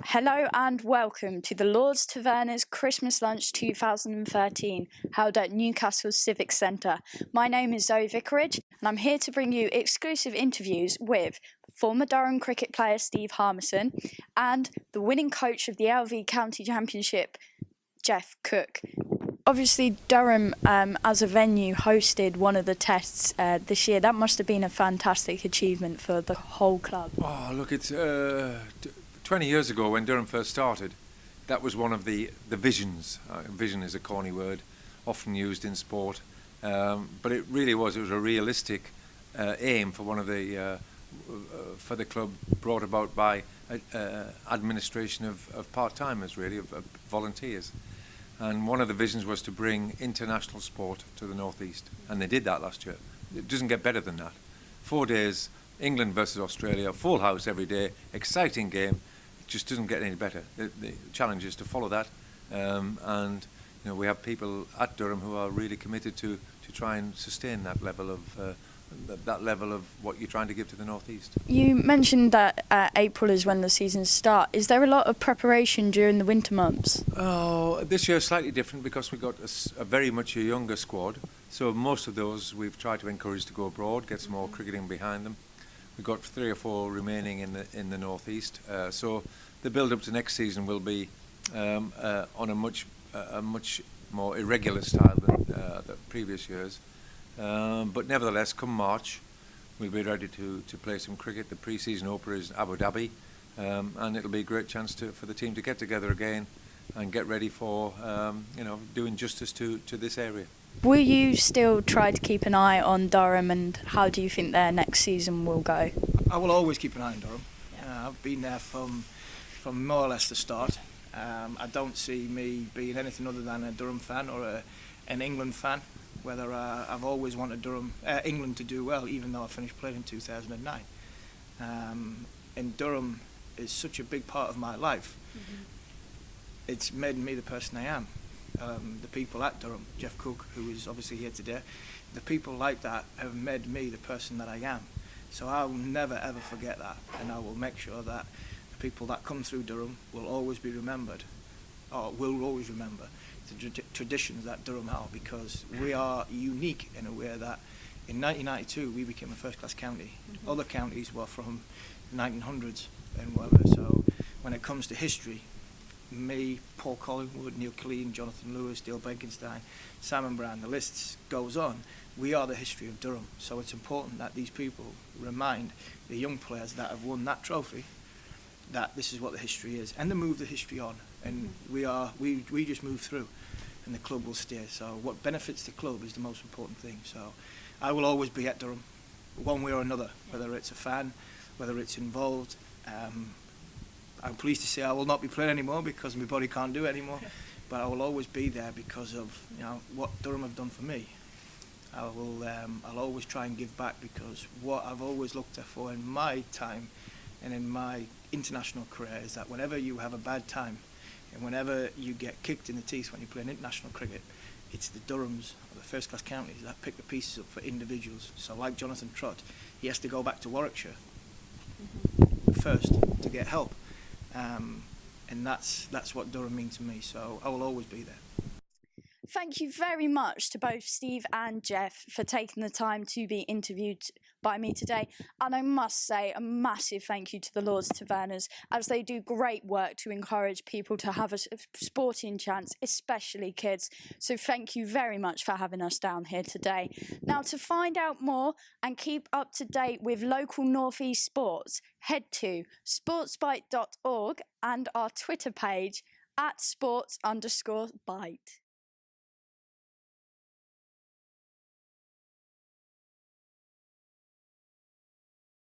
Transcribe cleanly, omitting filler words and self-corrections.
Hello and welcome to the Lord's Taverna's Christmas Lunch 2013, held at Newcastle Civic Centre. My name is Zoe Vicarage, and I'm here to bring you exclusive interviews with former Durham cricket player Steve Harmison and the winning coach of the LV County Championship, Geoff Cook. Obviously, Durham, as a venue, hosted one of the tests this year. That must have been a fantastic achievement for the whole club. Oh, look, it's 20 years ago when Durham first started, that was one of the visions. Vision is a corny word, often used in sport, but it really was. It was a realistic aim for for the club, brought about by administration of part-timers, really, of volunteers. And one of the visions was to bring international sport to the northeast, and they did that last year. It doesn't get better than that. 4 days, England versus Australia, full house every day, exciting game. It just doesn't get any better. The challenge is to follow that, and we have people at Durham who are really committed to try and sustain that level of what you're trying to give to the northeast. You mentioned that April is when the seasons start. Is there a lot of preparation during the winter months? Oh, this year is slightly different because we've got a very much a younger squad. So most of those we've tried to encourage to go abroad, get some more cricketing behind them. We've got 3 or 4 remaining in the northeast. So the build up to next season will be on a much more irregular style than the previous years. But nevertheless, come March, we'll be ready to play some cricket. The pre-season opener is Abu Dhabi, and it'll be a great chance for the team to get together again and get ready for doing justice to this area. Will you still try to keep an eye on Durham, and how do you think their next season will go? I will always keep an eye on Durham. I've been there from more or less the start. I don't see me being anything other than a Durham fan or an England fan. Whether I've always wanted England to do well, even though I finished playing in 2009. And Durham is such a big part of my life. Mm-hmm. It's made me the person I am. The people at Durham, Geoff Cook, who is obviously here today, the people like that have made me the person that I am. So I'll never ever forget that, and I will make sure that the people that come through Durham will always be remembered, or will always remember the traditions that Durham have, because we are unique in a way that in 1992 we became a first-class county. Mm-hmm. Other counties were from the 1900s and whatever. So when it comes to history, me, Paul Collingwood, Neil Killeen, Jonathan Lewis, Dale Benkenstein, Simon Brown, the list goes on. We are the history of Durham. So it's important that these people remind the young players that have won that trophy that this is what the history is, and they move the history on. And we just move through, and the club will stay. So what benefits the club is the most important thing. So I will always be at Durham, one way or another, whether it's a fan, whether it's involved. I'm pleased to say I will not be playing anymore because my body can't do it anymore, but I will always be there because of what Durham have done for me. I'll always try and give back, because what I've always looked for in my time and in my international career is that whenever you have a bad time and whenever you get kicked in the teeth when you play in international cricket, it's the Durhams or the first-class counties that pick the pieces up for individuals. So like Jonathan Trott, he has to go back to Warwickshire first to get help. And that's what Durham means to me, so I will always be there. Thank you very much to both Steve and Geoff for taking the time to be interviewed by me today. And I must say a massive thank you to the Lord's Tavernas, as they do great work to encourage people to have a sporting chance, especially kids. So thank you very much for having us down here today. Now, to find out more and keep up to date with local North East sports, head to sportsbyte.org and our Twitter page @sports_byte.